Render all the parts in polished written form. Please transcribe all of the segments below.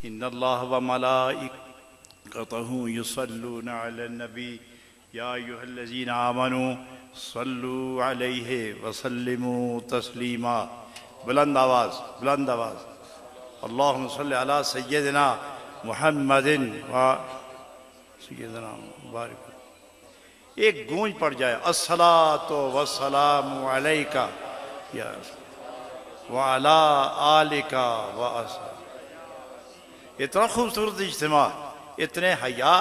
इन्नल्लाह व मलाइकतहु युसल्लूना अलन नबी या अय्युहल्लज़ीना आमनू सल्लू अलैहि व सल्लिमू तस्लीमा। बुलंद आवाज़, बुलंद आवाज़। अल्लाहुम्मा सल्लि अला सय्यदिना मुहम्मदिन व सय्यदिना बारिक। एक गूंज पड़ जाए, अस्सलातु वस्सलामु अलैका या व अला आलिका व अस्हाब। इतना खूबसूरत इज्तिमा, इतने हया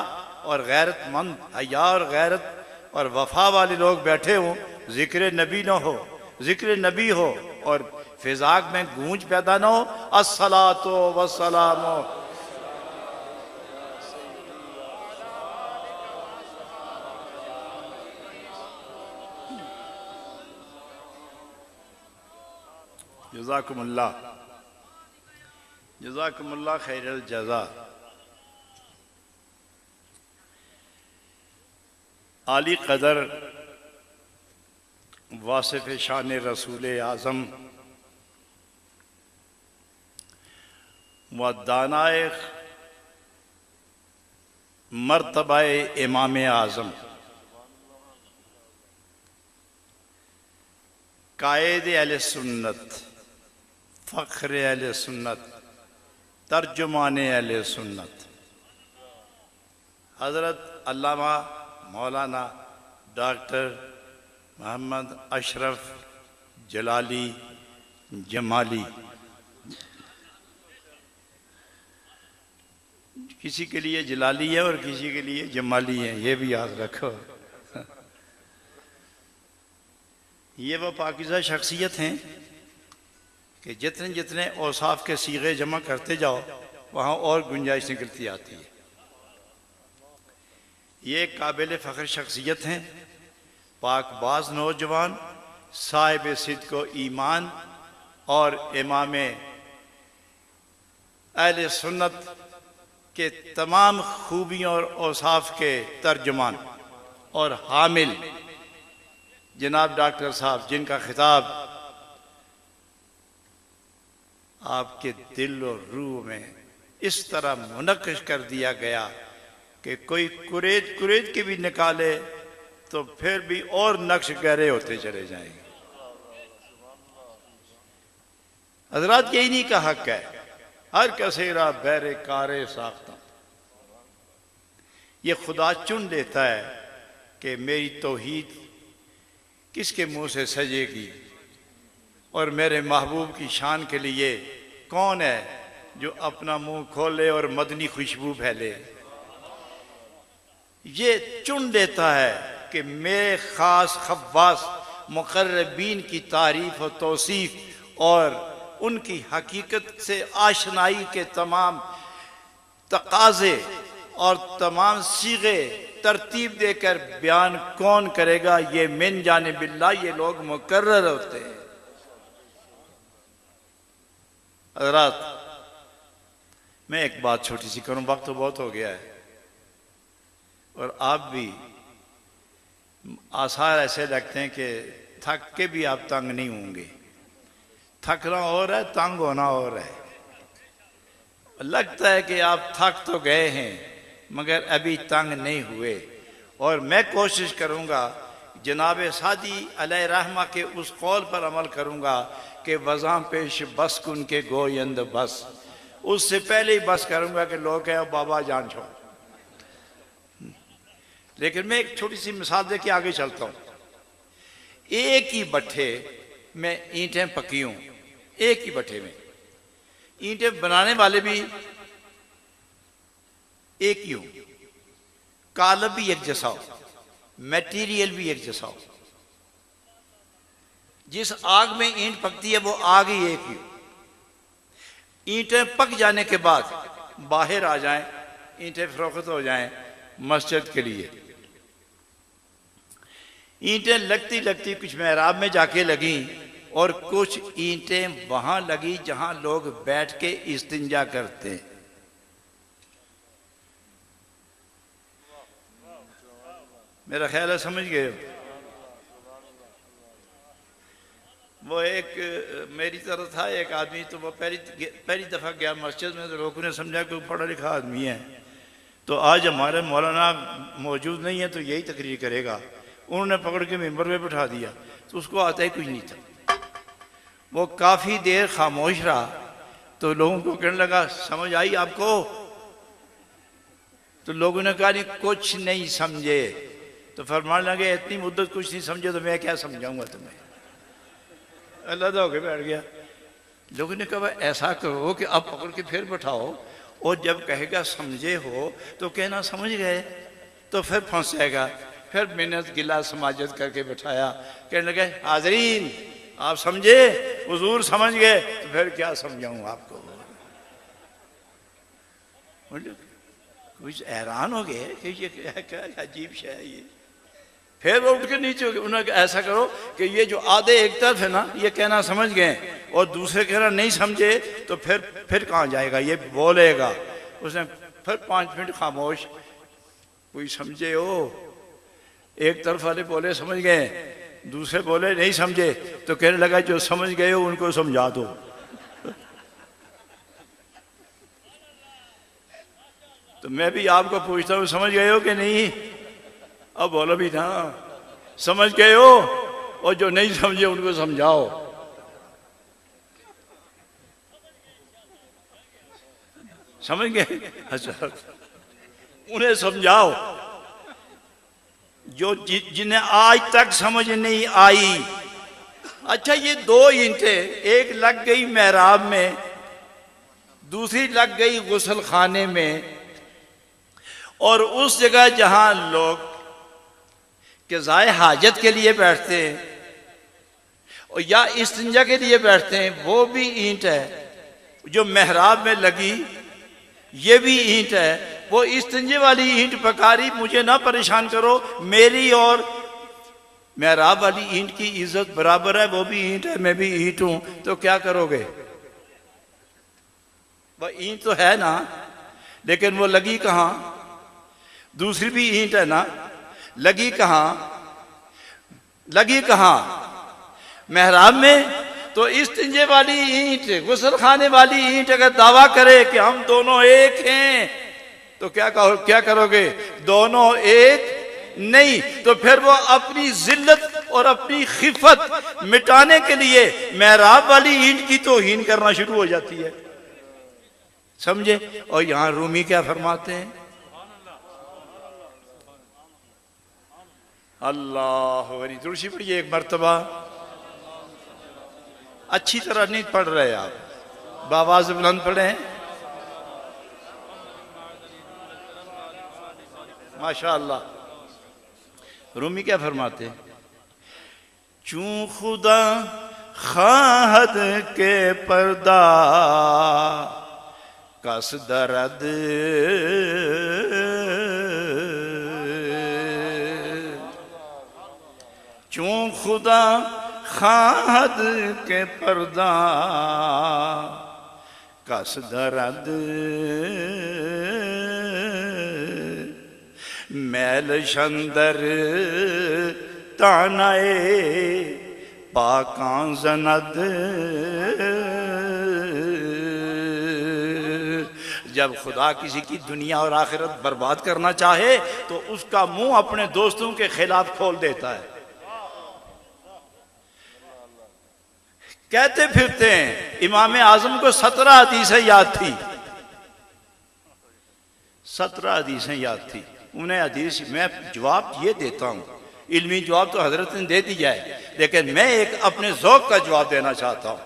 और गैरतमंद, हया और गैरत और वफा वाले लोग बैठे हों, जिक्र नबी न हो, जिक्र नबी हो और फिजाक में गूंज पैदा न हो। अस्सलातु वस्सलामु। जज़ाकुमुल्लाह, जज़ाकुमुल्लाह खैरल जज़ा। आली कदर वासिफ शान रसूल आज़म व दानाए मर्तबाए इमाम आज़म कायद अहले सुन्नत, फ़ख्र अहले सुन्नत, तर्जुमान अहले सुन्नत हज़रत अल्लामा मौलाना डॉक्टर मोहम्मद अशरफ जलाली जमाली। किसी के लिए जलाली है और किसी के लिए जमाली है, ये भी याद रखो। ये वो पाकीज़ा शख्सियत हैं कि जितने जितने औसाफ के सीगे जमा करते जाओ वहाँ और गुंजाइश निकलती आती है। ये काबिल फ़ख्र शख्सियत हैं, पाकबाज नौजवान, साहिब सिद्क़ व ईमान और इमाम अहले सुन्नत के तमाम खूबियों और औसाफ के तर्जुमान और हामिल जनाब डॉक्टर साहब, जिनका खिताब आपके दिल और रूह में इस तरह मुनक्किश कर दिया गया कि कोई कुरेद कुरेद के भी निकाले तो फिर भी और नक्श गहरे होते चले जाएंगे। हजरात, यही नहीं का हक है, हर कसेरा बैरे कारे साख्ता। ये खुदा चुन लेता है कि मेरी तौहीद किसके मुंह से सजेगी और मेरे महबूब की शान के लिए कौन है जो अपना मुंह खोले और मदनी खुशबू फैले। ये चुन लेता है कि मेरे ख़ास खब्बास मुक़र्रबीन की तारीफ़ और तौसीफ़ और उनकी हकीकत से आशनाई के तमाम तकाज़े और तमाम सीगे तरतीब देकर बयान कौन करेगा। ये मिन जानिबिल्लाह, ये लोग मुकर्रर होते हैं। हज़रात, मैं एक बात छोटी सी करूं, वक्त तो बहुत हो गया है और आप भी आसार ऐसे लगते हैं कि थक के भी आप तंग नहीं होंगे। थकना और है, तंग होना और है। लगता है कि आप थक तो गए हैं मगर अभी तंग नहीं हुए। और मैं कोशिश करूंगा, जनाब सादी अलैहि रहमा के उस कौल पर अमल करूंगा कि वज़ां पेश बस कुन के गोयंद बस। उससे पहले ही बस करूंगा कि लोग कहें बाबा जान छोड़। लेकिन मैं एक छोटी सी मिसाल दे के आगे चलता हूं। एक ही भट्ठे में ईंटें पकी हूं, एक ही भट्ठे में ईंटें बनाने वाले भी एक ही हो, कालब भी एक जैसा हो, मटेरियल भी एक जैसा हो। जिस आग में ईंट पकती है वो आग ही एक ही हो। ईंटें पक जाने के बाद बाहर आ जाएं, ईंटें फरोख्त हो जाएं मस्जिद के लिए। ईंटें लगती लगती कुछ मेहराब में जाके लगी और कुछ ईंटें वहां लगी जहां लोग बैठ के इस्तिंजा करते हैं। मेरा ख्याल है समझ गए। वो एक मेरी तरह था एक आदमी, तो वो पहली दफ़ा गया मस्जिद में, तो लोगों ने समझा कि वो पढ़ा लिखा आदमी है। तो आज हमारे मौलाना मौजूद नहीं है तो यही तकरीर करेगा। उन्होंने पकड़ के मिंबर पे बैठा दिया, तो उसको आता ही कुछ नहीं था। वो काफ़ी देर खामोश रहा, तो लोगों को कहने लगा समझ आई आपको? तो लोगों ने कहा नहीं कुछ नहीं समझे। तो फरमाने लगे इतनी मुद्दत कुछ नहीं समझे तो मैं क्या समझाऊंगा तुम्हें। अल्लाह होके बैठ गया। लोगों ने कहा ऐसा करो कि अब पकड़ के फिर बैठाओ, और जब कहेगा समझे हो तो कहना समझ गए, तो फिर फंस जाएगा। फिर मिन्नत गिला समाजत करके बैठाया, कहने लगे हाजरीन आप समझे, हुजूर समझ गए, तो फिर क्या समझाऊं आपको। कुछ हैरान हो गए कि ये क्या अजीब शय है ये। फिर वो उठ के नीचे हो गए। उन्होंने ऐसा करो कि ये जो आधे एक तरफ है ना ये कहना समझ गए और दूसरे कहना नहीं समझे, तो फिर कहाँ जाएगा, ये बोलेगा। उसने फिर 5 मिनट खामोश, कोई समझे हो? एक तरफ वाले बोले समझ गए, दूसरे बोले नहीं समझे, तो कहने लगा जो समझ गए हो उनको समझा दो। तो मैं भी आपको पूछता हूँ समझ गए हो कि नहीं? अब बोलो भी ना समझ गए हो, और जो नहीं समझे उनको समझाओ। समझ गए? अच्छा उन्हें समझाओ जो जिन्हें आज तक समझ नहीं आई। अच्छा ये 2 ईंटें, एक लग गई मेहराब में, दूसरी लग गई गुस्ल खाने में, और उस जगह जहां लोग क़ज़ाए हाजत के लिए बैठते हैं और या इस्तिंजा के लिए बैठते हैं, वो भी ईंट है। जो मेहराब में लगी ये भी ईंट है। वो इस्तिंजे वाली ईंट पकारी, मुझे ना परेशान करो, मेरी और मेहराब वाली ईंट की इज्जत बराबर है। वो भी ईंट है, मैं भी ईंट हूं, तो क्या करोगे? वह ईंट तो है ना, लेकिन वो लगी कहां? दूसरी भी ईंट है ना, लगी कहां? लगी कहां? मेहराब में। तो इस्तिंजे वाली ईंट, गुस्ल खाने वाली ईंट अगर दावा करे कि हम दोनों एक हैं, तो क्या करोगे? दोनों एक नहीं, तो फिर वो अपनी जिल्लत और अपनी खिफत मिटाने के लिए मेहराब वाली ईंट की तौहीन करना शुरू हो जाती है। समझे? और यहां रूमी क्या फरमाते हैं? अल्लाह तुलसी पढ़िए एक मरतबा। अच्छी तरह नहीं पढ़ रहे आप, बावाज़ बुलंद पढ़े। माशाअल्लाह। रूमी क्या फरमाते? चूं खुदा खाहद के पर्दा कस दर्द, चूं खुदा खाहद के पर्दा कस दर्द, मैल शंदर तानाए पाकां ज़नद। जब खुदा किसी की दुनिया और आखिरत बर्बाद करना चाहे तो उसका मुंह अपने दोस्तों के खिलाफ खोल देता है। कहते फिरते हैं इमाम आजम को 17 हदीसें याद थी, 17 हदीसें याद थी उन्हें। हदीस मैं जवाब ये देता हूँ, इल्मी जवाब तो हजरत ने दे दिया है, लेकिन मैं एक अपने ज़ौक़ का जवाब देना चाहता हूँ।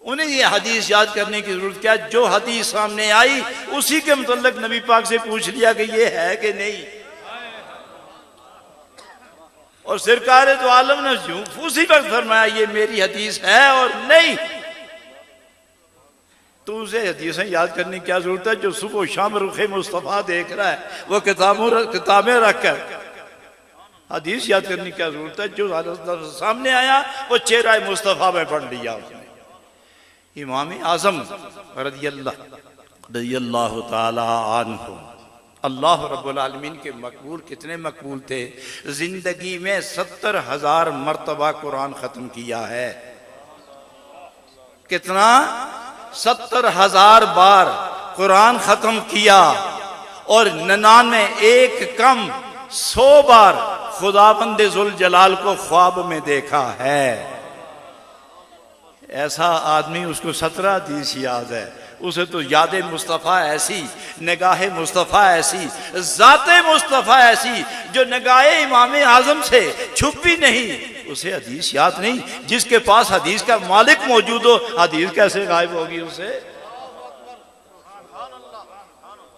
उन्हें ये हदीस याद करने की जरूरत क्या? जो हदीस सामने आई उसी के मुतल्लिक़ नबी पाक से पूछ लिया कि ये है कि नहीं। और सरकार तो आलम ने उसी वक्त फरमाया ये मेरी हदीस है और नहीं। तो उसे हदीसें याद करने की क्या जरूरत है? जो सुबह शाम रुखे मुस्तफ़ा देख रहा है वो किताबें रखकर हदीस याद करने की क्या जरूरत है? जो सामने आया वो चेहरा मुस्तफ़ा में पढ़ लिया उसने। इमाम आज़म रज़ियल्लाहु ताला अन्हु अल्लाह रब्बुल आलमीन के मकबूल कितने मकबूल थे। जिंदगी में 70,000 मरतबा कुरान खत्म किया है। कितना? 70,000 बार कुरान खत्म किया। और 99 एक कम 100 बार खुदाबंद जुल जलाल को ख्वाब में देखा है। ऐसा आदमी, उसको 17 हदीस याद है, उसे तो याद मुस्तफ़ा ऐसी, निगाह मुस्तफ़ा ऐसी, ज़ाते मुस्तफ़ा ऐसी जो निगाह इमाम आज़म से छुपी नहीं, उसे हदीस याद नहीं। जिसके पास हदीस का मालिक मौजूद हो, हदीस कैसे गायब होगी उसे?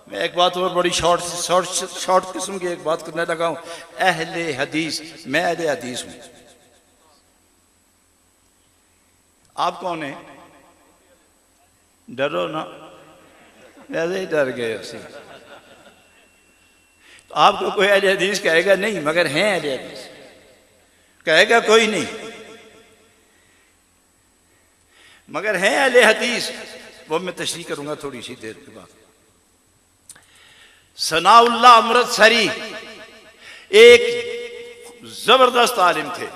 मैं एक बात और बड़ी शॉर्ट किस्म की एक बात करने लगा हूं। अहले हदीस, मैं अहले हदीस हूं। आप कौन है? डरो ना, वैसे ही डर गए उसे। तो आपको कोई अहले हदीस कहेगा नहीं, मगर हैं अहले हदीस, कहेगा कोई नहीं, मगर हैं अहले हदीस। वो मैं तशरीह करूंगा थोड़ी सी देर के बाद। सनाउल्लाह अमृतसरी एक जबरदस्त आलिम थे।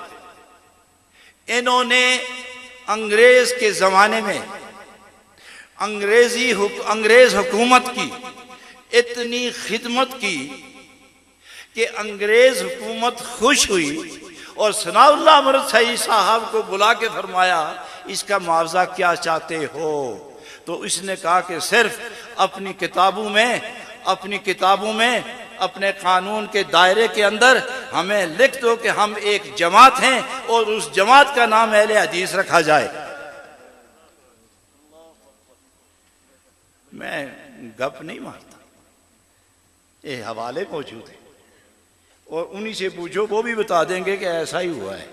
इन्होंने अंग्रेज के जमाने में अंग्रेज हुकूमत की इतनी खिदमत की कि अंग्रेज हुकूमत खुश हुई और सनाउल्लाह अमृतसरी साहब को बुला के फरमाया, इसका मुआवजा क्या चाहते हो? तो इसने कहा कि सिर्फ अपनी किताबों में अपने कानून के दायरे के अंदर हमें लिख दो कि हम एक जमात हैं और उस जमात का नाम अहले हदीस रखा जाए। मैं गप नहीं मारता, ये हवाले मौजूद है और उन्हीं से पूछो, वो भी बता देंगे कि ऐसा ही हुआ है।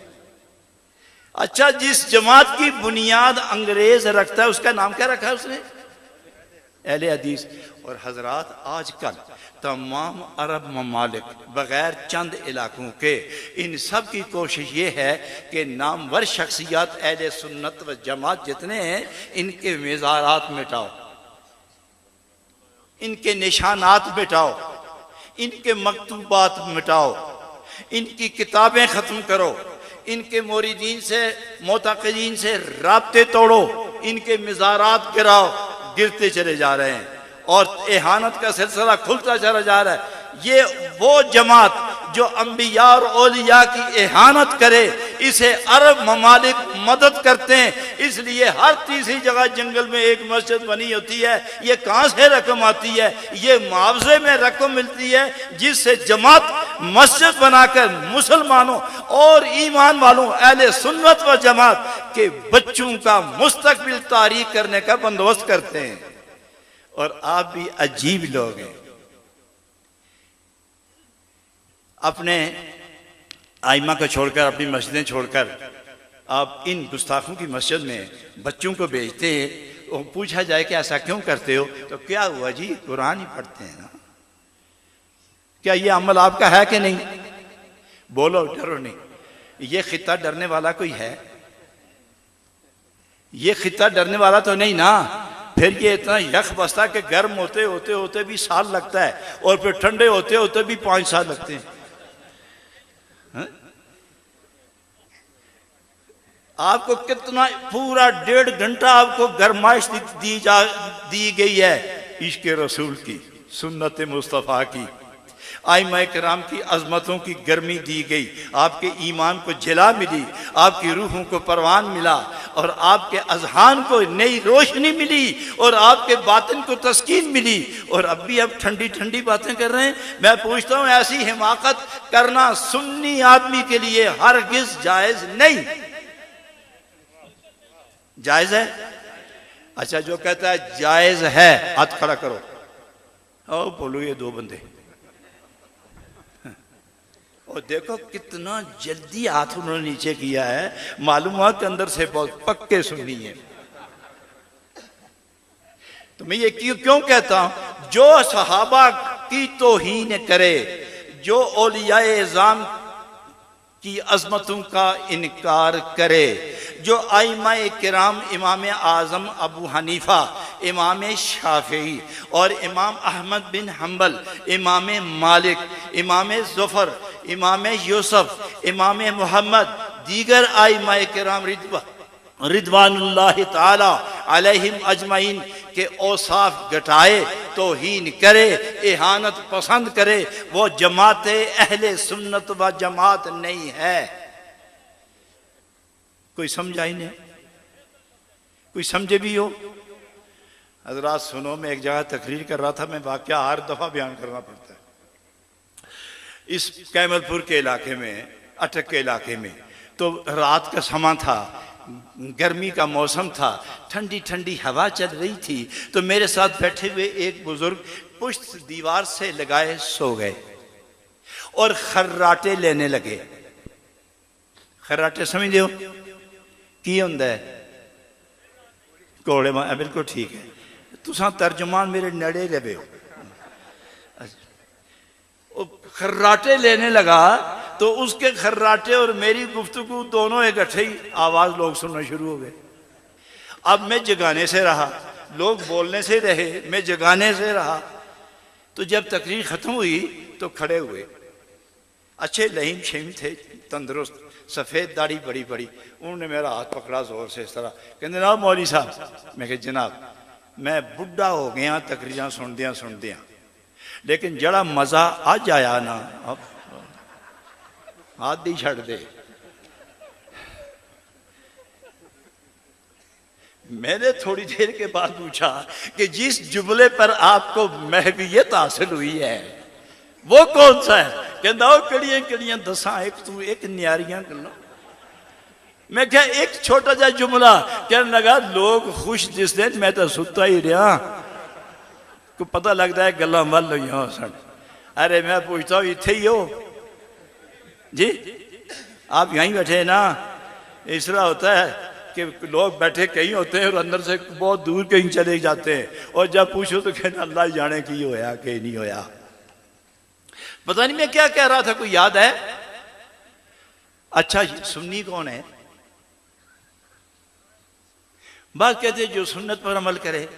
अच्छा, जिस जमात की बुनियाद अंग्रेज रखता है उसका नाम क्या रखा है उसने? अहले हदीस। और हजरात, आजकल तमाम अरब ममालिक बगैर चंद इलाकों के, इन सब की कोशिश ये है कि नामवर शख्सियत अहले सुन्नत व जमात जितने हैं, इनके मेज़ारात मिटाओ, इनके निशानात मिटाओ, इनके मकतूबात मिटाओ, इनकी किताबें ख़त्म करो, इनके मुरीदीन से मोतक़ीन से राब्ते तोड़ो, इनके मज़ारात गिराओ। गिरते चले जा रहे हैं और एहानत का सिलसिला खुलता चला जा रहा है। ये वो जमात जो अंबिया और औलिया की एहानत करे, इसे अरब ममालिक मदद करते हैं। इसलिए हर तीसरी जगह जंगल में एक मस्जिद बनी होती है। ये कहाँ से रकम आती है? ये मुआवजे में रकम मिलती है, जिससे जमात मस्जिद बनाकर मुसलमानों और ईमान वालों अहले सुन्नत व जमात के बच्चों का मुस्तकबिल तारीख करने का बंदोबस्त करते हैं। और आप भी अजीब लोग हैं, अपने आइमा को छोड़कर, अपनी मस्जिदें छोड़कर आप इन गुस्ताखों की मस्जिद में बच्चों को भेजते हैं। और पूछा जाए कि ऐसा क्यों करते हो, तो क्या हुआ जी, कुरान ही पढ़ते हैं ना। क्या ये अमल आपका है कि नहीं? बोलो, डरो नहीं। ये खित्ता डरने वाला कोई है? ये खित्ता डरने वाला तो नहीं ना। फिर ये इतना यख बसता कि गर्म होते होते भी साल लगता है और फिर ठंडे होते होते भी 5 साल लगते हैं। आपको कितना पूरा 1.5 घंटा आपको गरमाइश दी गई है इश्क़ रसूल की, सुन्नत मुस्तफ़ा की, आइमा किराम की अजमतों की गर्मी दी गई। आपके ईमान को जिला मिली, आपकी रूहों को परवान मिला और आपके अजहान को नई रोशनी मिली और आपके बातिन को तस्कीन मिली। और अब भी अब ठंडी ठंडी बातें कर रहे हैं। मैं पूछता हूँ, ऐसी हिमाकत करना सुन्नी आदमी के लिए हरगिज़ जायज़ नहीं। जायज़ है? अच्छा, जो कहता है जायज़ है हाथ खड़ा करो। ओ बोलो, ये 2 बंदे। और देखो कितना जल्दी हाथ उन्होंने नीचे किया है, मालूम हुआ के अंदर से बहुत पक्के सुन्नी है। तो मैं ये क्यों कहता हूं, जो सहाबा की तौहीन करे, जो औलियाए इज़ाम की अजमतों का इनकार करे, जो आइमा किराम इमाम आज़म अबू हनीफा, इमाम शाफी और इमाम अहमद बिन हम्बल, इमाम मालिक, इमाम ज़फ़र, इमाम यूसुफ, इमाम मोहम्मद, दीगर आइमा किराम रिदवानुल्लाहि ताला अलैहिम अजमईन के औसाफ घटाए, तौहीन करे, इहानत पसंद करे, वो जमात अहले सुन्नत व जमात नहीं है। कोई समझा ही नहीं? कोई समझे भी हो? हजरात सुनो, मैं एक जगह तकरीर कर रहा था, मैं वाकया हर दफा बयान करना पड़ता है। इस कैमलपुर के इलाके में, अटक के इलाके में, तो रात का समा था, गर्मी का मौसम था, ठंडी ठंडी हवा चल रही थी। तो मेरे साथ बैठे हुए एक बुजुर्ग पुश्त दीवार से लगाए सो गए और खर्राटे लेने लगे। खर्राटे समझते हो की होंदा है? घोड़े मार, बिल्कुल ठीक है, तुसा तर्जुमान मेरे नड़े लगे हो। खर्राटे लेने लगा तो उसके खर्राटे और मेरी गुफ्तगू दोनों इकट्ठे ही आवाज लोग सुनना शुरू हो गए। अब मैं जगाने से रहा, लोग बोलने से रहे, मैं जगाने से रहा। तो जब तकरीर खत्म हुई तो खड़े हुए, अच्छे लहीम शहीम थे, तंदुरुस्त, सफ़ेद दाढ़ी बड़ी बड़ी। उन्होंने मेरा हाथ पकड़ा जोर से इस तरह, कहते जनाब मौलवी साहब। मैं कहा जनाब, मैं बुढ़ा हो गया तकरीर सुनदिया सुनदिया, लेकिन जड़ा मज़ा अज आया ना, हाथ ही छड़ दे। मैंने थोड़ी देर के बाद पूछा कि जिस जुमले पर आपको महवियत हासिल हुई है वो कौन सा है? कहता वो कड़ियां कड़ियां दसा, एक तू एक न्यारियां गल्लां। मैं क्या एक छोटा सा जुमला कहने लगा, लोग खुश जिस दिन मैं तो सुता ही रहा, को पता लगता है गल्लां वल हुई सन। अरे मैं पूछता हूँ इत्थे ही हो जी, आप यहीं बैठे ना? इस तरह होता है कि लोग बैठे कहीं होते हैं और अंदर से बहुत दूर कहीं चले जाते हैं, और जब पूछो तो कहना अल्लाह जाने की होया कि नहीं होया। पता नहीं मैं क्या कह रहा था, कोई याद है? अच्छा, सुन्नी कौन है? बात कहते जो सुन्नत पर अमल करे,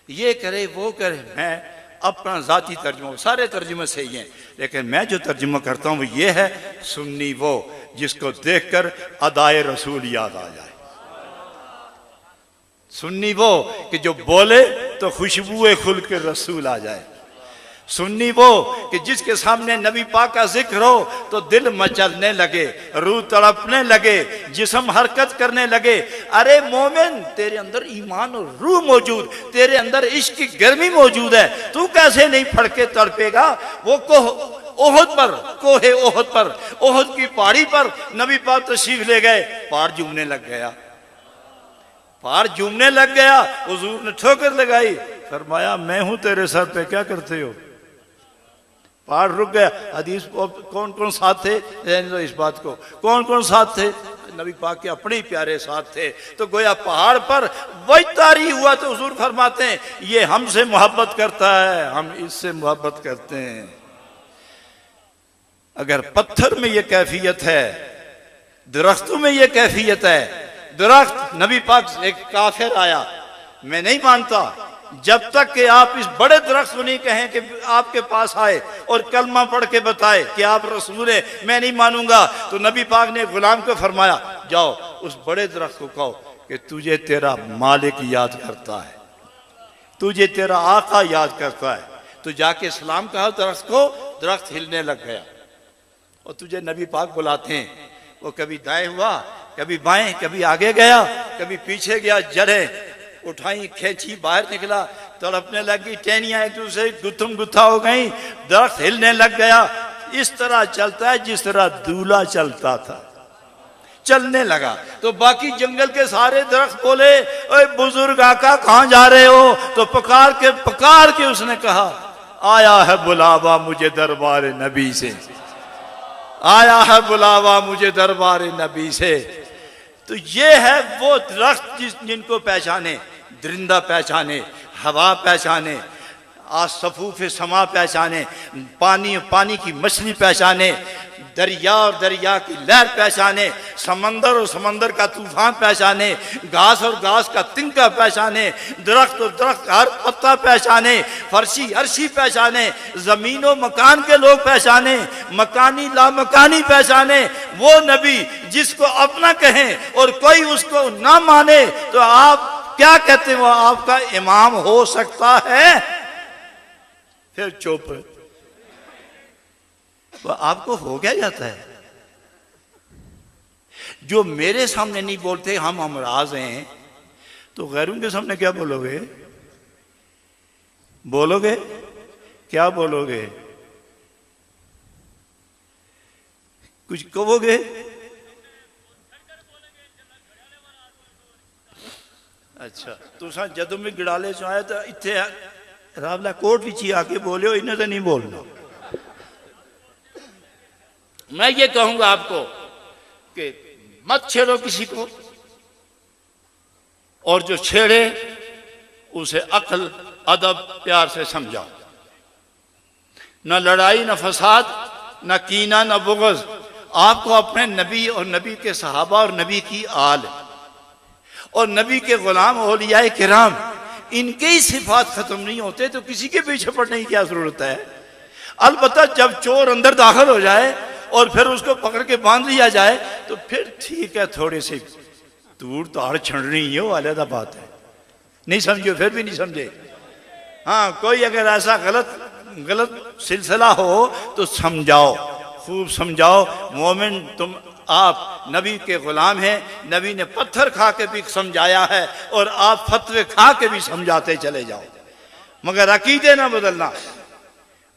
ये करे वो करे। मैं अपना जाती तर्जुमा, सारे तर्जुमे सही हैं, लेकिन मैं जो तर्जुमा करता हूं वो ये है, सुन्नी वो जिसको देखकर अदाए रसूल याद आ जाए। सुन्नी वो कि जो बोले तो खुशबुए खुल के रसूल आ जाए। सुन्नी वो कि जिसके सामने नबी पाक का जिक्र हो तो दिल मचलने लगे, रूह तड़पने लगे, जिस्म हरकत करने लगे। अरे मोमिन, तेरे अंदर ईमान और रूह मौजूद, तेरे अंदर इश्क की गर्मी मौजूद है, तू कैसे नहीं फड़के तड़पेगा? वो ओहद पर, कोहे ओहद पर, ओहद की पहाड़ी पर नबी पाक तशरीफ ले गए, पहाड़ झूमने लग गया, पहाड़ झूमने लग गया। हुजूर ने ठोकर लगाई, फरमाया मैं हूं तेरे सर पे, क्या करते हो? पहाड़ रुक गया। हदीस कौन कौन साथ थे? इस बात को कौन कौन साथ थे? नबी पाक के अपने ही प्यारे साथ थे। तो गोया पहाड़ पर वही तारी हुआ। तो हुजूर फरमाते हैं ये हमसे मोहब्बत करता है, हम इससे मोहब्बत करते हैं। अगर पत्थर में ये कैफियत है, दरख्तों में ये कैफियत है। दरख्त, नबी पाक एक काफिर आया, मैं नहीं मानता जब तक कि आप इस बड़े दरख्त को नहीं कहें कि आपके पास आए और कलमा पढ़ के बताए कि आप रसूल हैं, मैं नहीं मानूंगा। तो नबी पाक ने गुलाम को फरमाया, जाओ उस बड़े दरख्त को कहो कि तुझे तेरा मालिक याद करता है, तुझे तेरा आका याद करता है। तो जाके सलाम कहा दरख्त को, दरख्त हिलने लग गया। और तुझे नबी पाक बुलाते हैं, वो कभी दाएं हुआ, कभी बाएं, कभी आगे गया, कभी पीछे गया, जड़ें उठाई, खींची, बाहर निकला, तड़पने लगी, टहनियां एक दूसरे गुत्थम गुत्था हो गई, दरख्त हिलने लग गया। इस तरह चलता है जिस तरह दूल्हा चलता था, चलने लगा। तो बाकी जंगल के सारे दरख्त बोले, ओए बुजुर्ग आका कहां जा रहे हो? तो पकार के उसने कहा, आया है बुलावा मुझे दरबार नबी से, आया है बुलावा मुझे दरबार नबी से। तो ये है वो दरख्त जिनको पहचाने, दरिंदा पहचाने, हवा पहचाने, सफूफ समा पहचाने, पानी पानी की मछली पहचाने, दरिया और दरिया की लहर पहचाने, समंदर और समंदर का तूफान पहचाने, घास और घास का तिनका पहचाने, दरख्त और दरख्त का हर पत्ता पहचाने, फर्शी अर्शी पहचाने, जमीन और मकान के लोग पहचाने, मकानी लामकानी पहचाने। वो नबी जिसको अपना कहें और कोई उसको ना माने तो आप क्या कहते हैं, वो आपका इमाम हो सकता है? फिर चुप, वो आपको हो क्या जाता है? जो मेरे सामने नहीं बोलते हम हमराज हैं, तो गैरों के सामने क्या बोलोगे? बोलोगे क्या? बोलोगे कुछ कहोगे? अच्छा, तुसा जदों भी गड़ाले चो आए तो इतने रावला कोट विच आके बोले हो, इन्हें तो नहीं बोलना। मैं ये कहूंगा आपको कि मत छेड़ो किसी को, और जो छेड़े उसे अक्ल अदब प्यार से समझाओ। न लड़ाई, न फसाद, न कीना, न बुग़्ज़। आपको अपने नबी और नबी के सहाबा और नबी की आल और नबी के गुलाम औलियाए किराम, इनके ही सिफात खत्म नहीं होते तो किसी के पीछे पड़ने की क्या जरूरत है? अलबत्ता जब चोर अंदर दाखिल हो जाए और फिर उसको पकड़ के बांध लिया जाए तो फिर ठीक है, थोड़े से दूर तार छंडनी ही हो, अलग बात है। नहीं समझो, फिर भी नहीं समझे। हाँ, कोई अगर ऐसा गलत सिलसिला हो तो समझाओ, खूब समझाओ। मोमिन तुम, आप नबी के गुलाम हैं, नबी ने पत्थर खा के भी समझाया है और आप फतवे खा के भी समझाते चले जाओ, मगर अकीदे ना बदलना,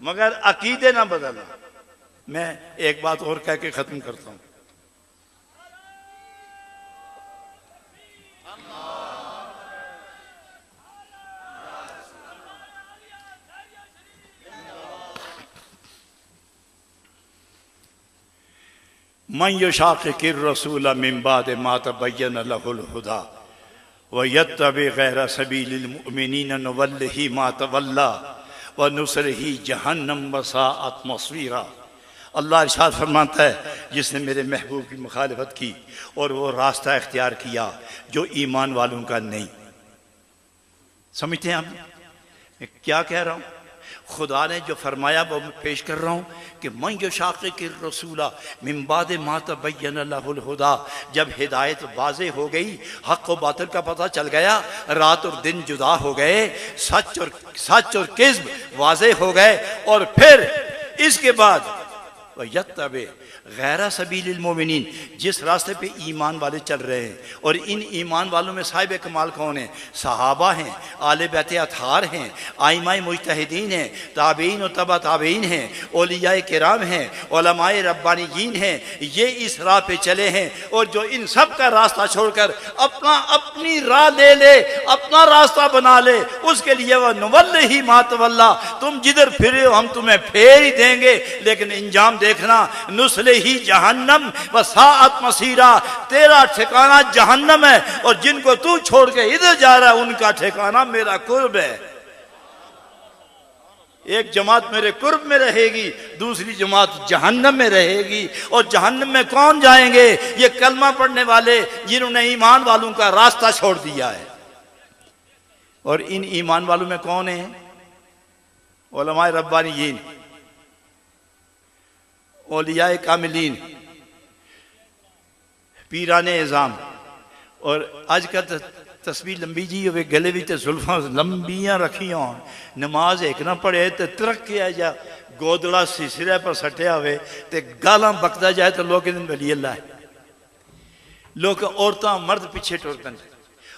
मगर अकीदे ना बदलना। मैं एक बात और कह के खत्म करता हूं। मन युशाक़िक़िर रसूल मिन बाद मा तबय्यन लहुल हुदा व यत्तबि गैर सबीलिल मुमिनीन नुवल्लिही मा तवल्ला व नुस्लिही जहन्नम व साअत मसीरा। अल्लाह इरशाद फरमाता है, जिसने मेरे महबूब की मुखालिफत की और वो रास्ता इख्तियार किया जो ईमान वालों का नहीं। समझते हैं आप मैं क्या कह रहा हूँ? खुदा ने जो फरमाया वो मैं पेश कर रहा हूँ कि मन युशाक़िक़िर रसूला मिन बाद मा तबय्यन लहुल हुदा। जब हिदायत वाज़े हो गई, हक़ व बातिल का पता चल गया, रात और दिन जुदा हो गए, सच और किज़्ब वाज़े हो गए, और फिर इसके बाद यत्तबे गैर सबीलिल मोमिनीन, जिस रास्ते पे ईमान वाले चल रहे हैं, और इन ईमान वालों में साहिब कमाल कौन है? सहाबा हैं, आले बैत अथहार हैं, आइमाए मुज्तहिदीन हैं, ताबीन और तबा ताबीन हैं, औलियाए किराम हैं, उलमाए रब्बानियीन हैं। ये इस राह पे चले हैं, और जो इन सब का रास्ता छोड़कर अपनी राह ले ले, अपना रास्ता बना ले, उसके लिए वह नुवल्लिही मा तवल्ला, तुम जिधर फिरे हो हम तुम्हें फेर ही देंगे, लेकिन इंजाम देखना, नुस्लिही जहन्नम व साअत मसीरा, तेरा ठिकाना जहन्नम है, और जिनको तू छोड़ के इधर जा रहा है उनका ठिकाना मेरा कुर्ब है। एक जमात मेरे कुर्ब में रहेगी, दूसरी जमात जहन्नम में रहेगी। और जहन्नम में कौन जाएंगे? ये कलमा पढ़ने वाले जिन्होंने ईमान वालों का रास्ता छोड़ दिया है। और इन ईमान वालों में कौन है? उलमाए रब्बानियीन, औलियाए कामिलीन, पीराने इज़ाम। और आज का तस्वीर लंबी जी हो, गले भी तो जुल्फा लंबियां रखिया हो, नमाज एक ना पढ़े तो तरक्की आ जा, गोदड़ा सिरे पर सटिया हुए तो गालां बकदा जाए तो लोग वली अल्लाह है। लोग औरतां मर्द पीछे टुरदन,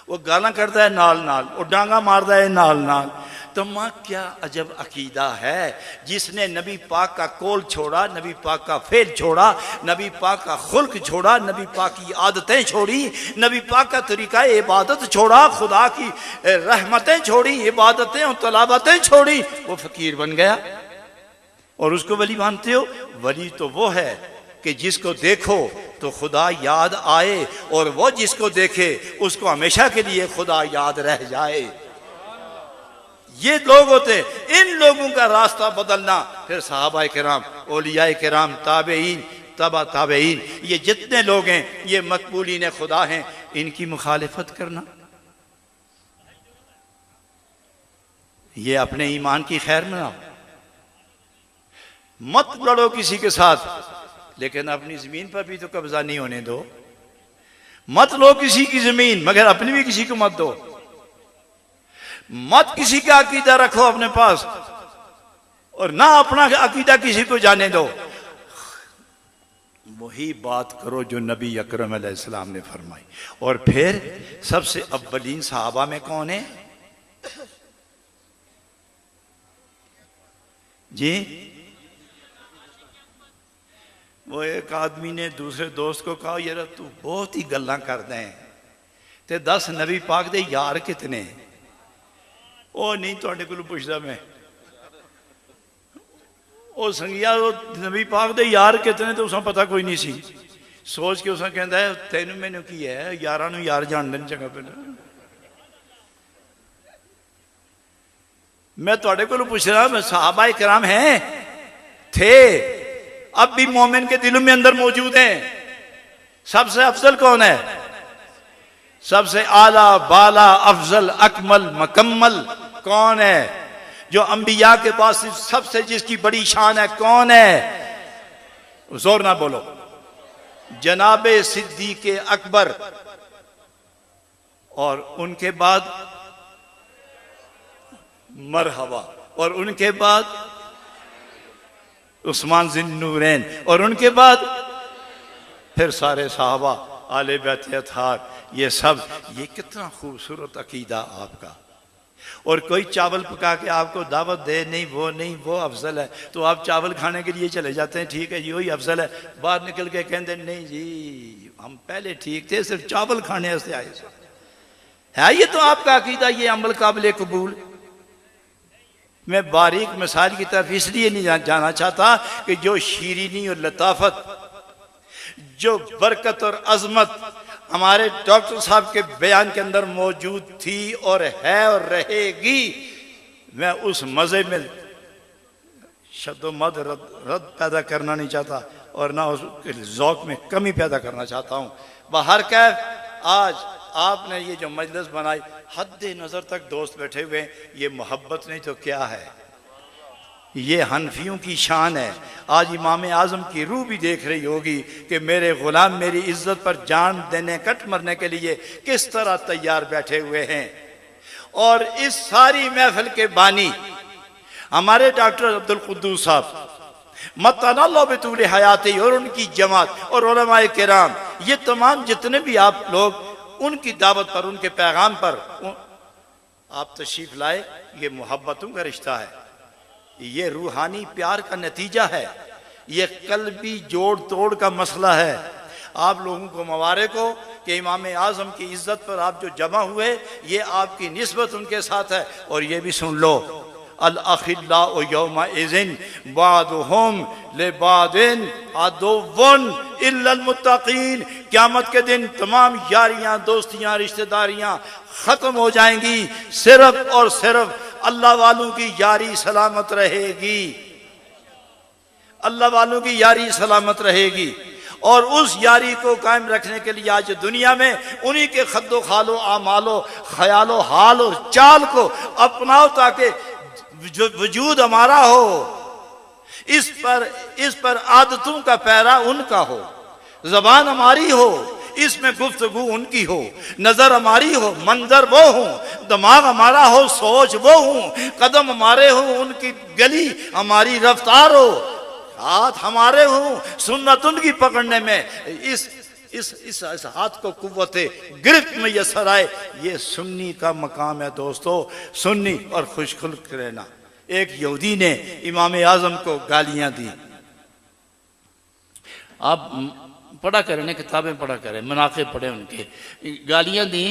वो गालां करता है नाल नाल, वो डांगा मारता है नाल नाल। तो माँ क्या अजब अकीदा है, जिसने नबी पाक का कौल छोड़ा, नबी पाक का फेल छोड़ा, नबी पाक का खुल्क छोड़ा, नबी पाक की आदतें छोड़ी, नबी पाक का तरीका इबादत छोड़ा, खुदा की रहमतें छोड़ी, इबादतें और तलावतें छोड़ी, वो फकीर बन गया और उसको वली मानते हो। वली तो वो है कि जिसको देखो तो खुदा याद आए, और वो जिसको देखे उसको हमेशा के लिए खुदा याद रह जाए। ये लोग होते। इन लोगों का रास्ता बदलना, फिर सहाबा किराम, औलिया किराम, ताबेईन, तबा ताबेईन, ये जितने लोग हैं ये मकबूलीन खुदा हैं, इनकी मुखालिफत करना, ये अपने ईमान की खैर मनाओ। मत लड़ो किसी के साथ, लेकिन अपनी जमीन पर भी तो कब्जा नहीं होने दो। मत लो किसी की जमीन, मगर अपनी भी किसी को मत दो। मत किसी का अकीदा रखो अपने पास, और ना अपना अकीदा किसी को जाने दो। वही बात करो जो नबी अकरम अलैहिस्सलाम ने फरमाई। और फिर सबसे अव्वलीन सहाबा में कौन है जी? वो एक आदमी ने दूसरे दोस्त को कहा, यार तू बहुत ही गल्लां करदा है ते दस नबी पाक दे यार कितने? ओ नहीं तुहाडे कोलों पुछदा मैं, ओ संगिया वो नबी पाक दे यार कितने? तो उसे पता कोई नहीं सी। सोच के उसे कहता है तेन मैनू की है, यारां नूं यार जान देन चंगा पहला। मैं तुहाडे कोलों पुछ रहा, मैं सहाबा किराम हैं थे, अब भी मोमिन के दिलों में अंदर मौजूद हैं। सबसे अफजल कौन है? सबसे आला बाला अफजल अकमल मकम्मल कौन है? जो अंबिया के पास सबसे जिसकी बड़ी शान है, कौन है? जोर ना बोलो। जनाबे सिद्दीक अकबर, और उनके बाद मरहबा, और उनके बाद उस्मान ज़िन्नूरैन, और उनके बाद फिर सारे साहबा आले बैत अतहार। ये सब, ये कितना खूबसूरत अकीदा आपका। और कोई चावल पका के आपको दावत दे, नहीं वो नहीं वो अफजल है, तो आप चावल खाने के लिए चले जाते हैं, ठीक है जी वही अफजल है। बाहर निकल के कहते नहीं जी हम पहले ठीक थे, सिर्फ चावल खाने से आए है। ये तो आपका अकीदा, ये अमल काबिल कबूल। मैं बारीक मिसाल की तरफ इसलिए नहीं जाना चाहता कि जो शीरीनी और लताफत, जो बरकत और अजमत हमारे डॉक्टर साहब के बयान के अंदर मौजूद थी और है और रहेगी, मैं उस मज़े में शब्द मद रद पैदा करना नहीं चाहता, और ना उस ज़ौक़ में कमी पैदा करना चाहता हूँ। बहर कैफ आज आपने ये जो मजलिस बनाई, हद नज़र तक दोस्त बैठे हुए हैं, ये मोहब्बत नहीं तो क्या है? ये हनफियों की शान है। आज इमाम आज़म की रूह भी देख रही होगी कि मेरे गुलाम मेरी इज्जत पर जान देने कट मरने के लिए किस तरह तैयार बैठे हुए हैं। और इस सारी महफिल के बानी हमारे डॉक्टर अब्दुल कुद्दूस साहब मतनाल्लाह बितूल हयाती, और उनकी जमात और उलमाए किराम, ये तमाम जितने भी आप लोग उनकी दावत पर, उनके पैगाम पर आप तशरीफ लाए, ये मोहब्बतों का रिश्ता है, ये रूहानी प्यार का नतीजा है, ये कल्बी जोड़ तोड़ का मसला है। आप लोगों को मुबारक हो कि इमाम आज़म की इज्जत पर आप जो जमा हुए, ये आपकी निस्बत उनके साथ है। और ये भी सुन लो, अल अखिल्लाउ यौमइज़िन बादुहुम लिबादिन अदुव्वुन इल्लल मुत्तकीन। क़यामत के दिन तमाम यारियां, दोस्तियां, रिश्तेदारियां खत्म हो जाएंगी, सिर्फ और सिर्फ अल्लाह वालों की यारी सलामत रहेगी। अल्लाह वालों की यारी सलामत रहेगी। और उस यारी को कायम रखने के लिए आज दुनिया में उन्हीं के खद्दो खालो आमालो ख्यालो हाल और चाल को अपनाओ, ताकि जो वजूद हमारा हो, इस पर आदतों का पैरा उनका हो, जबान हमारी हो, इसमें गुफ्तगू उनकी हो, नजर हमारी हो, मंजर वो हो, दिमाग हमारा हो, सोच वो हो, कदम हमारे हो, उनकी गली हमारी रफ्तार हो, हाथ हमारे हो, सुन्नत उनकी पकड़ने में इस हाथ को कुव्वते गिरफ्त में यसर आए। ये सुन्नी का मकाम है दोस्तों, सुन्नी और खुशखुल्क रहना। एक यहूदी ने इमाम आज़म को गालियां दी, आप पढ़ा करें, किताबें पढ़ा करें, मनाक़िब पढ़े उनके, गालियां दी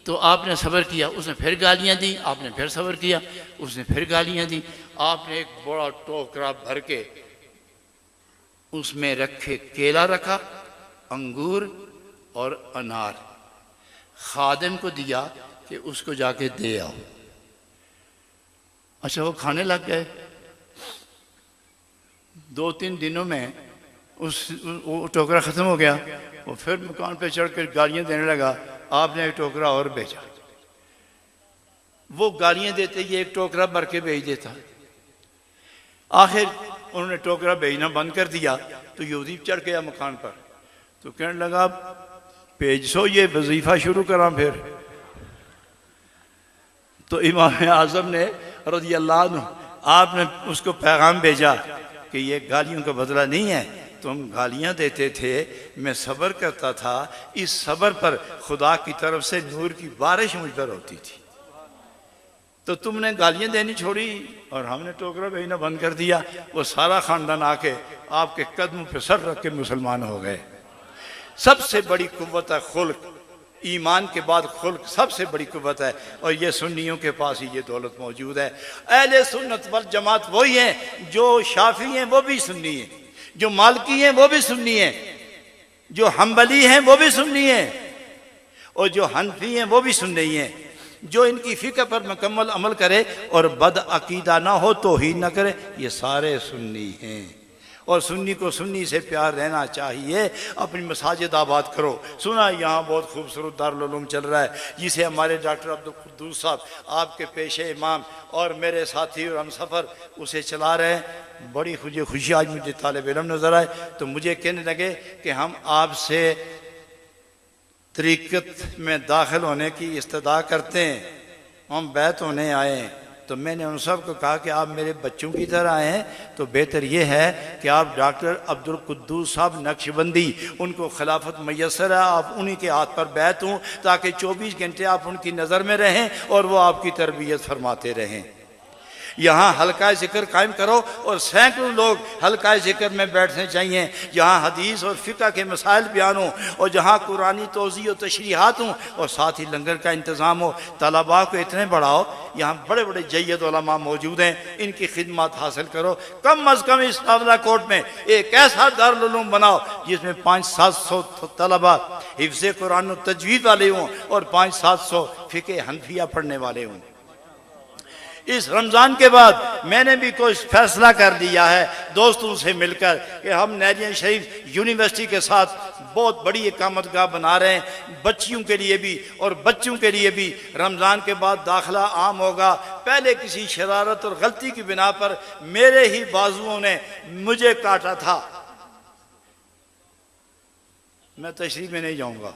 तो आपने सब्र किया, उसने फिर गालियां दी, आपने फिर सब्र किया, उसने फिर गालियां दी। आपने एक बड़ा टोकरा भर के उसमें रखे, केला रखा, अंगूर और अनार, खादिम को दिया कि उसको जाके दे आओ। अच्छा वो खाने लग गए। 2-3 दिनों में वो टोकरा ख़त्म हो गया। वो फिर मकान पे चढ़ कर गालियाँ देने लगा, आपने एक टोकरा और भेजा। वो गालियाँ देते ही एक टोकरा भर के भेज देता। आखिर उन्होंने टोकरा भेजना बंद कर दिया तो यहूदी चढ़ गया मकान पर, तो कहने लगा भेज सो ये वजीफ़ा शुरू करा। फिर तो इमाम आज़म ने रज़ी अल्लाह अन्हु आपने उसको पैगाम भेजा कि ये गालियों का बदला नहीं है, तुम गालियां देते थे, मैं सब्र करता था, इस सब्र पर खुदा की तरफ से नूर की बारिश मुझ पर होती थी। तो तुमने गालियां देनी छोड़ी और हमने टोकरा भेजना बंद कर दिया। वो सारा खानदान आके आपके कदमों पे सर रख के मुसलमान हो गए। सबसे बड़ी कुव्वत है खुल्क, ईमान के बाद खुल्क सबसे बड़ी कुव्वत है, और ये सुन्नियों के पास ही ये दौलत मौजूद है। अहले सुन्नत वल जमात वही हैं जो शाफी हैं वो भी सुन्नी हैं, जो मालकी हैं वो भी सुन्नी हैं, जो हम्बली हैं वो भी सुन्नी हैं, और जो हनफी हैं वो भी सुन्नी हैं। जो इनकी फिक्र पर मुकम्मल अमल करे और बद अकीदा ना हो, तौहीन ना करे, ये सारे सुन्नी हैं। और सुन्नी को सुन्नी से प्यार रहना चाहिए। अपनी मसाजिद आबाद करो। सुना यहाँ बहुत खूबसूरत दारुल उलूम चल रहा है, जिसे हमारे डॉक्टर अब्दुल कुद्दूस साहब आपके पेशे इमाम और मेरे साथी और हम सफ़र उसे चला रहे हैं। बड़ी खुशी आज मुझे तालिब इल्म नज़र आए तो मुझे कहने लगे कि हम आपसे तरीक़त में दाखिल होने की इस्तदा करते हैं, हम बैत होने आए हैं। तो मैंने उन सब को कहा कि आप मेरे बच्चों की तरह आए हैं, तो बेहतर ये है कि आप डॉक्टर अब्दुल कुद्दूस साहब नक्शबंदी, उनको खिलाफत मैसर है, आप उन्हीं के हाथ पर बैत हों ताकि 24 घंटे आप उनकी नज़र में रहें और वो आपकी तरबियत फरमाते रहें। यहाँ हल्का ज़िक्र कायम करो और सैकड़ों लोग हल्का ज़िक्र में बैठने चाहिए, जहाँ हदीस और फ़िक़्ह के मसाइल बयान हो और जहाँ कुरानी तोज़ी और तशरीहात हों और साथ ही लंगर का इंतज़ाम हो। तलबा को इतने बढ़ाओ, यहाँ बड़े बड़े जय्यद उलमा मौजूद हैं, इनकी खिदमत हासिल करो। कम अज़ कम इस रावलाकोट में एक ऐसा दारुल उलूम बनाओ जिसमें 500-700 तलबा हिफ्ज़े कुरान और तजवीद वाले हों और 500-700 फ़िक़्ह हनफिया पढ़ने वाले हों। इस रमज़ान के बाद मैंने भी कोई फैसला कर दिया है दोस्तों से मिलकर कि हम नैरियन शरीफ यूनिवर्सिटी के साथ बहुत बड़ी इकामतगाह बना रहे हैं, बच्चियों के लिए भी और बच्चों के लिए भी। रमज़ान के बाद दाखिला आम होगा। पहले किसी शरारत और गलती की बिना पर मेरे ही बाजुओं ने मुझे काटा था, मैं तशरीह में नहीं जाऊँगा।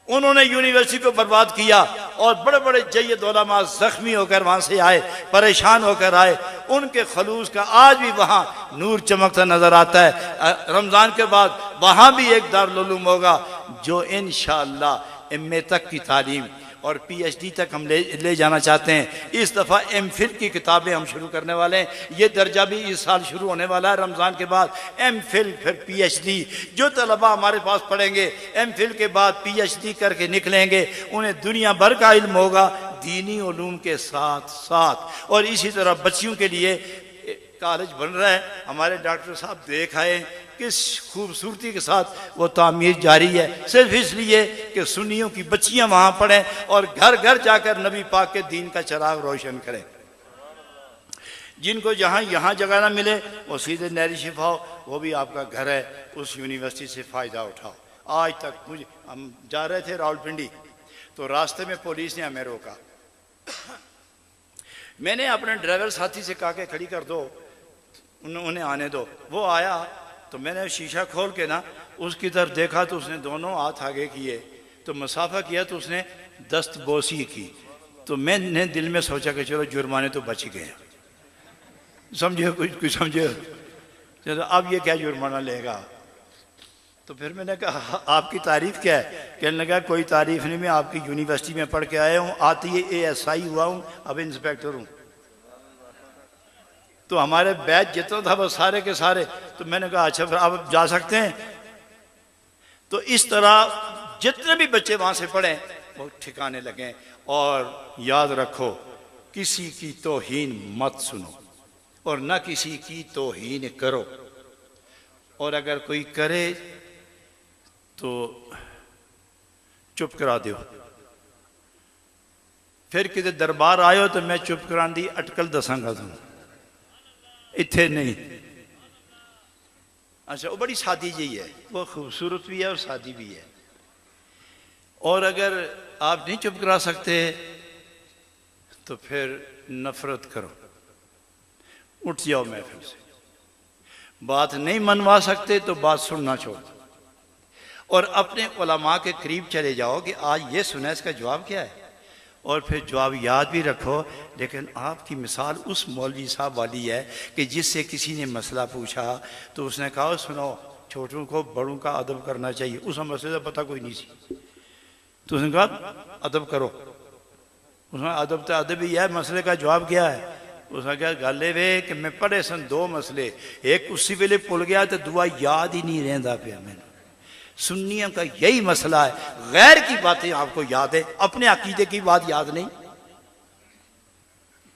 उन्होंने यूनिवर्सिटी को बर्बाद किया और बड़े बड़े जय्यद उलमा जख्मी होकर वहाँ से आए, परेशान होकर आए। उनके खलूस का आज भी वहाँ नूर चमकता नज़र आता है। रमज़ान के बाद वहाँ भी एक दारुल उलूम होगा जो इंशाअल्लाह एमए तक की तालीम और पीएचडी तक हम ले जाना चाहते हैं। इस दफ़ा एमफिल की किताबें हम शुरू करने वाले हैं। ये दर्जा भी इस साल शुरू होने वाला है रमज़ान के बाद। एमफिल फिर पीएचडी। जो तलबा हमारे पास पढ़ेंगे एमफिल के बाद पीएचडी करके निकलेंगे, उन्हें दुनिया भर का इल्म होगा दीनी उलूम के साथ साथ। और इसी तरह बच्चियों के लिए कॉलेज बन रहा है। हमारे डॉक्टर साहब देख आए किस खूबसूरती के साथ वो तामीर जारी है, सिर्फ इसलिए कि सुन्नियों की बच्चियां वहां पढ़ें और घर घर जाकर नबी पाक के दीन का चिराग रोशन करें। जिनको जहाँ यहाँ जगह ना मिले वो सीधे नहरी शिफा हो, वो भी आपका घर है, उस यूनिवर्सिटी से फ़ायदा उठाओ। आज तक मुझे हम जा रहे थे रावलपिंडी, तो रास्ते में पुलिस ने हमें रोका। मैंने अपने ड्राइवर साथी से कहा कि खड़ी कर दो, उन्हें आने दो। वो आया तो मैंने शीशा खोल के ना उसकी तरफ देखा तो उसने दोनों हाथ आगे किए, तो मसाफा किया तो उसने दस्तबोसी की। तो मैंने दिल में सोचा कि चलो जुर्माने तो बच गए, समझे कुछ समझे, चलो अब ये क्या जुर्माना लेगा। तो फिर मैंने कहा आपकी तारीफ़ क्या है? कहने लगा कोई तारीफ़ नहीं, मैं आपकी यूनिवर्सिटी में पढ़ के आया हूँ, आती है ASI हुआ हूँ, अब इंस्पेक्टर हूँ। तो हमारे बैच जितना था वो सारे के सारे। तो मैंने कहा अच्छा फिर आप जा सकते हैं। तो इस तरह जितने भी बच्चे वहाँ से पढ़ें वो ठिकाने लगें। और याद रखो किसी की तौहीन मत सुनो और न किसी की तौहीन करो, और अगर कोई करे तो चुप करा दो। फिर किते दरबार आयो तो मैं चुप कराने दी अटकल दसांगा तुम, इत्थे नहीं। अच्छा, वो बड़ी सादी जी है, वो खूबसूरत भी है और सादी भी है। और अगर आप नहीं चुप करा सकते तो फिर नफरत करो, उठ जाओ महफिल से। बात नहीं मनवा सकते तो बात सुनना छोड़ दो और अपने उलमा के करीब चले जाओ कि आज ये सुना, इसका जवाब क्या है, और फिर जवाब याद भी रखो। लेकिन आपकी मिसाल उस मौलवी साहब वाली है कि जिससे किसी ने मसला पूछा तो उसने कहा सुनो, छोटों को बड़ों का अदब करना चाहिए। उस मसले का पता कोई नहीं सी, तो उसने कहा अदब करो। उसने अदब तो अदब ही है, मसले का जवाब क्या है? उसने कहा गल वे कि मैं पढ़े सन दो मसले, एक उसी वेले भुल गया तो दुआ याद ही नहीं रहता पाया मैंने। सुन्नियों का यही मसला है, गैर की बातें आपको याद है, अपने अकीदे की बात याद नहीं।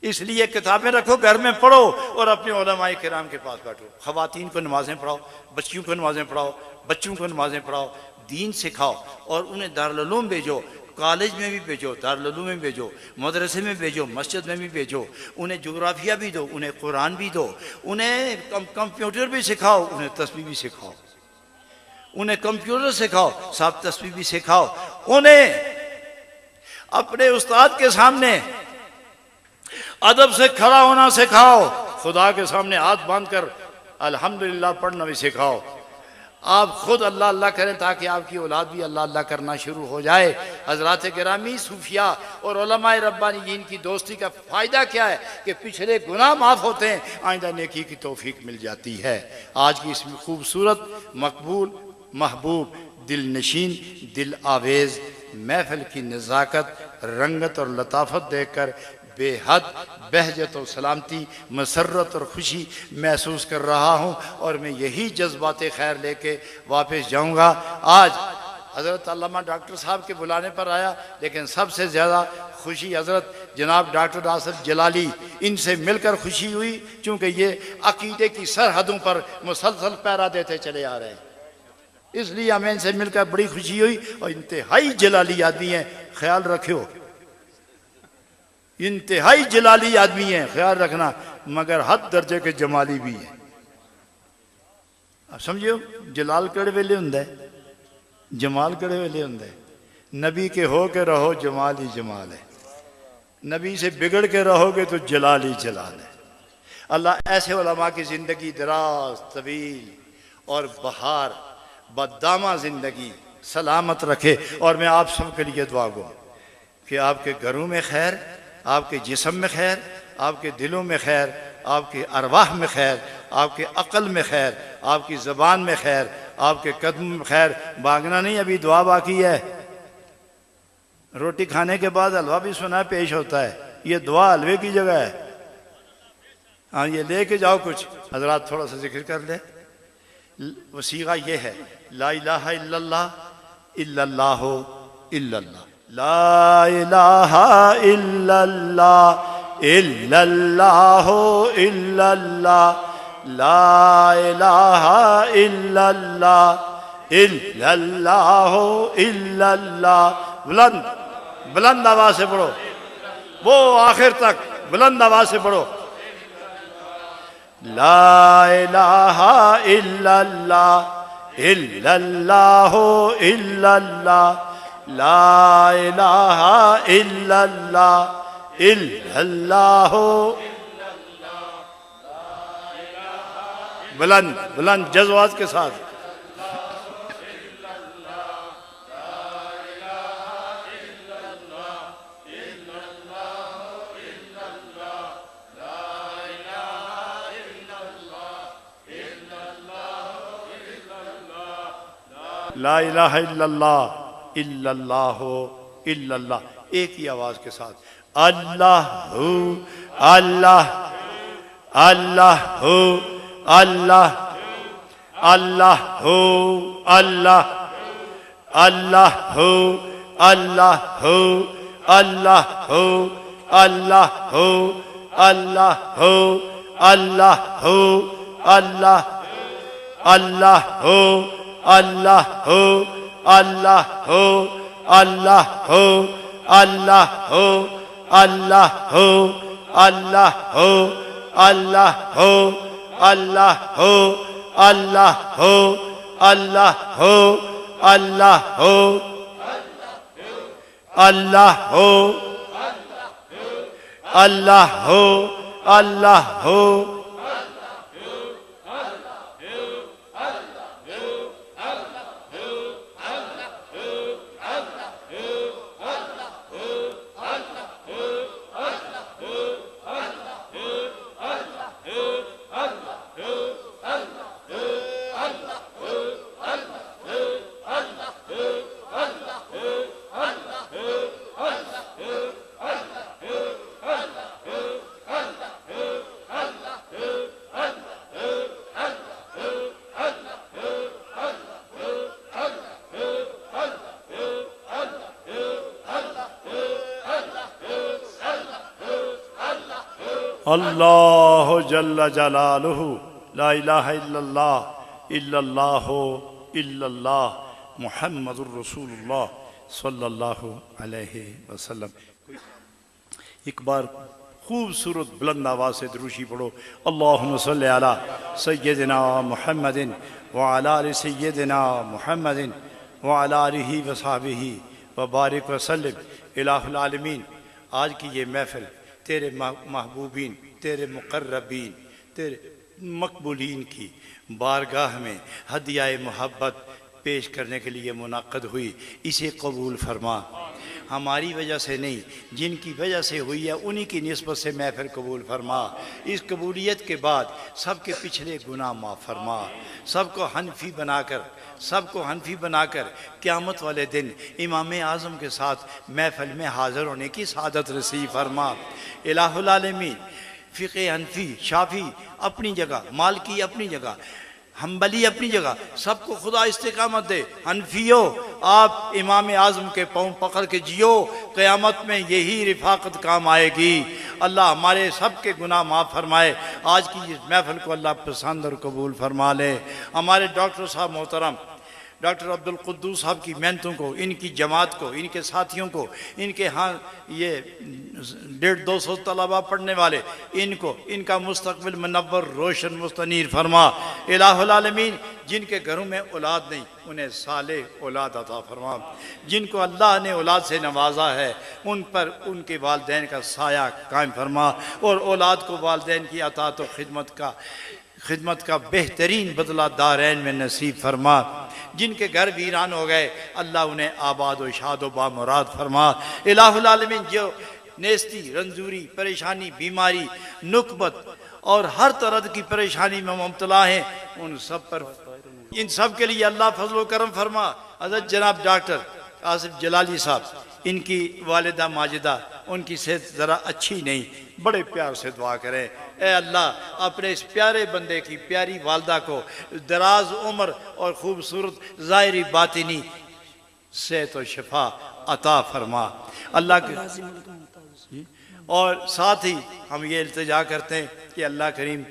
इसलिए किताबें रखो, घर में पढ़ो और अपने उलमाए किराम के पास बैठो। खवातीन को नमाजें पढ़ाओ, बच्चियों को नमाजें पढ़ाओ, बच्चों को नमाजें पढ़ाओ, दीन सिखाओ और उन्हें दारुल उलूम भेजो, कॉलेज में भी भेजो, दारुल उलूम में भेजो, मदरसे में भेजो, मस्जिद में भी भेजो। उन्हें जोग्राफिया भी दो, उन्हें कुरान भी दो, उन्हें कंप्यूटर भी सिखाओ, उन्हें तस्बीह भी सिखाओ, उन्हें कंप्यूटर सिखाओ, साहब तस्बीह भी सिखाओ। उन्हें अपने उस्ताद के सामने अदब से खड़ा होना सिखाओ, खुदा के सामने हाथ बांधकर अल्हम्दुलिल्लाह पढ़ना भी सिखाओ। आप खुद अल्लाह अल्लाह करें ताकि आपकी औलाद भी अल्लाह अल्लाह करना शुरू हो जाए। हजरात गिरामी, सूफिया और उलमाए रब्बानीयीन की दोस्ती का फ़ायदा क्या है कि पिछले गुनाह माफ़ होते हैं, आइंदा नेकी की तौफीक मिल जाती है। आज की इस खूबसूरत, मकबूल, महबूब, दिल नशीन, दिल आवेज़ महफिल की नज़ाकत, रंगत और लताफत देखकर बेहद बहजत और सलामती, मसरत और खुशी महसूस कर रहा हूँ और मैं यही जज्बात खैर लेके वापस जाऊँगा। आज हज़रत अल्लामा डॉक्टर साहब के बुलाने पर आया, लेकिन सबसे ज़्यादा खुशी हज़रत जनाब डॉक्टर आसिफ जलाली, इनसे मिलकर खुशी हुई, चूँकि ये अकीदे की सरहदों पर मुसलसल पहरा देते चले आ रहे हैं, इसलिए हमें इनसे मिलकर बड़ी खुशी हुई। और इंतहाई जलाली आदमी हैं, ख्याल रखियो, इंतहाई जलाली आदमी है, ख्याल रखना, मगर हद दर्जे के जमाली भी है। अब समझियो जलाल केड़े वेले हुंदा है, जमाल केड़े वेले हुंदा है। नबी के हो के रहो जमाल ही जमाल है, नबी से बिगड़ के रहोगे तो जलाल ही जलाल है। अल्लाह ऐसे उलमा की ज़िंदगी दराज, तवील और बहार बदामा ज़िंदगी सलामत रखे। और मैं आप सब के लिए दुआ गो कि आपके घरों में खैर, आपके जिस्म में खैर, आपके दिलों में खैर, आपके अरवाह में खैर, आपके अक़ल में खैर, आपकी ज़बान में खैर, आपके कदम में खैर। भागना नहीं, अभी दुआ बाकी है। रोटी खाने के बाद हलवा भी सुना पेश होता है, ये दुआ हलवे की जगह है। हाँ, ये लेके जाओ कुछ। हजरात थोड़ा सा जिक्र कर ले। वसीगा ये है, ला इलाहा इल्लल्लाह इल्लल्लाहु इल्लल्लाह, ला इलाहा इल्लल्लाह इल्लल्लाहु इल्लल्लाह, ला इलाहा इल्लल्लाह इल्लल्लाहु इल्लल्लाह। बुलंद बुलंद आवाज से पढ़ो, वो आखिर तक बुलंद आवाज से पढ़ो। ला इलाहा इल्लल्लाह इल्लल्लाहु इल्लल्लाह, ला इलाहा इल्लल्लाह इल्लल्लाहु। बुलंद बुलंद जज्बात के साथ। ला इलाहा इल्लल्लाह इल्लल्लाहु इल्लल्लाह, एक ही आवाज के साथ। अल्लाहु अल्लाह अल्लाहु अल्लाह अल्लाहु अल्लाह अल्लाहु अल्लाहु अल्लाहु अल्लाहु अल्लाहु अल्लाहु अल्लाह अल्लाहु अल्लाहु अल्लाहु अल्लाहु अल्लाहु अल्लाह हो, अल्लाह हो, अल्लाह हो, अल्लाह हो, अल्लाह हो, अल्लाह हो, अल्लाह हो, अल्लाह हो, अल्लाह हो, अल्लाह हो, अल्लाह जल्ल जलालुहु ला इलाहा इल्लल्लाह इल्लल्लाहु इल्लल्लाह मुहम्मदुर रसूलुल्लाह सल्लल्लाहु अलैहि वसल्लम। एक बार खूबसूरत बुलंद आवाज़ से दुरूशी पढ़ो। अल्लाहुम्मा सल्लि अला सय्यदिना मुहम्मदिन व अला आलि सय्यदिना मुहम्मदिन व अला आलिहि व सहबिहि व बारिक व सल्लिम। इलाहुल आलमीन, आज की ये महफिल तेरे महबूबीन, तेरे मुक़र्रबीन, तेरे मकबूलीन की बारगाह में हदियाए मोहब्बत पेश करने के लिए मुनाक़द हुई। इसे कबूल फरमा। हमारी वजह से नहीं, जिनकी वजह से हुई है उन्हीं की निस्बत से महफिल कबूल फरमा। इस कबूलियत के बाद सबके पिछले गुनाह माफ़ फरमा। सबको हनफी बनाकर क़यामत वाले दिन इमाम आज़म के साथ महफिल में हाज़िर होने की सआदत नसीब फरमा। इलाहुल आलमीन, फ़िक़े हनफी शाफ़ी अपनी जगह, मालिकी अपनी जगह, हम्बली अपनी जगह, सबको खुदा इस्तिकामत दे। हनफियो, आप इमाम आज़म के पाँव पकड़ के जियो, क़यामत में यही रिफ़ाक़त काम आएगी। अल्लाह हमारे सब के गुनाह माफ़ फरमाए। आज की इस महफ़िल को अल्लाह पसंद और कबूल फरमा ले। हमारे डॉक्टर साहब मोहतरम डॉक्टर अब्दुल कुद्दूस साहब की मेहनतों को, इनकी जमात को, इनके साथियों को, इनके यहाँ ये 150-200 तलबा पढ़ने वाले, इनको इनका मुस्तक़बिल मुनव्वर रोशन मुस्तनीर फरमा। इलाहुल आलमीन, जिनके घरों में औलाद नहीं उन्हें साले औलाद अता फरमा। जिनको अल्लाह ने औलाद से नवाजा है उन पर उनके वालिदैन का साया कायम फरमा। और औलाद को वालिदैन की अतात व खिदमत का बेहतरीन बदला दारैन में नसीब फरमा। जिनके घर वीरान हो गए अल्लाह उन्हें आबाद व शाद व बामुराद फरमा। इलाहुल आलमीन, जो नेस्ती, रंजूरी, परेशानी, बीमारी, नुकबत और हर तरह की परेशानी में मुब्तला हैं, इन सब के लिए अल्लाह फजल व करम फरमा। हज़रत जनाब डॉक्टर आसिफ जलाली साहब, इनकी वालिदा माजिदा, उनकी सेहत ज़रा अच्छी नहीं, बड़े प्यार से दुआ करें। ए अल्लाह, अपने इस प्यारे बंदे की प्यारी वालदा को दराज उम्र और खूबसूरत ज़ाहिरी बातिनी सेहत और शिफा अता फरमा। अल्लाह के और साथ ही हम ये इल्तिजा करते हैं कि अल्लाह करीम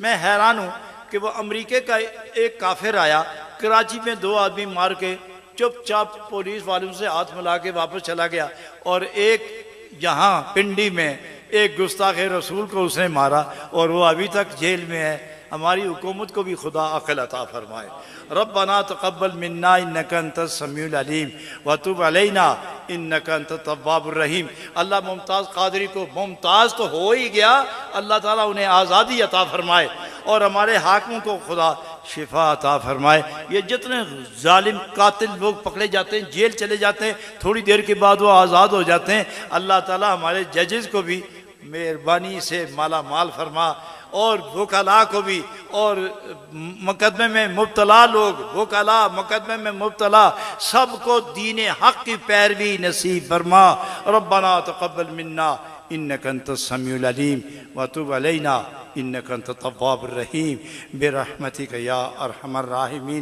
मैं हैरान हूँ कि वो अमेरिके का एक काफिर आया, कराची में 2 आदमी मार के चुपचाप पुलिस वालों से हाथ मिला के वापस चला गया। और एक यहाँ पिंडी में एक गुस्ताखे रसूल को उसने मारा और वो अभी तक जेल में है। हमारी हुकूमत को भी खुदा अक़ल अता फरमाए। रब्बना तक़ब्बल मिन्ना इन्नका अंतस समीउल अलीम व तुब अलैना इन्नका अंतत तव्वाबुर रहीम। अल्लाह मुमताज़ कादरी को, मुमताज़ तो हो ही गया, अल्लाह ताला उन्हें आज़ादी अता फरमाए और हमारे हाकिमों को खुदा शिफा अता फरमाए। ये जितने जालिम कातिल लोग पकड़े जाते हैं, जेल चले जाते हैं, थोड़ी देर के बाद वो आज़ाद हो जाते हैं। अल्लाह ताला हमारे जजेस को भी मेहरबानी से माला माल फरमा और वकला को भी, और मुकदमे में मुब्तला लोग, वकला मुकदमे में मुब्तला सबको दीन हक़ की पैरवी नसीब फरमा। रब्बना तक़ब्बल मिन्ना इन्नका अंतस समीउल अलीम व तुब अलैना इन्नका अंतत तव्वाबुर रहीम बिरहमतिका या अरहमर राहिमीन।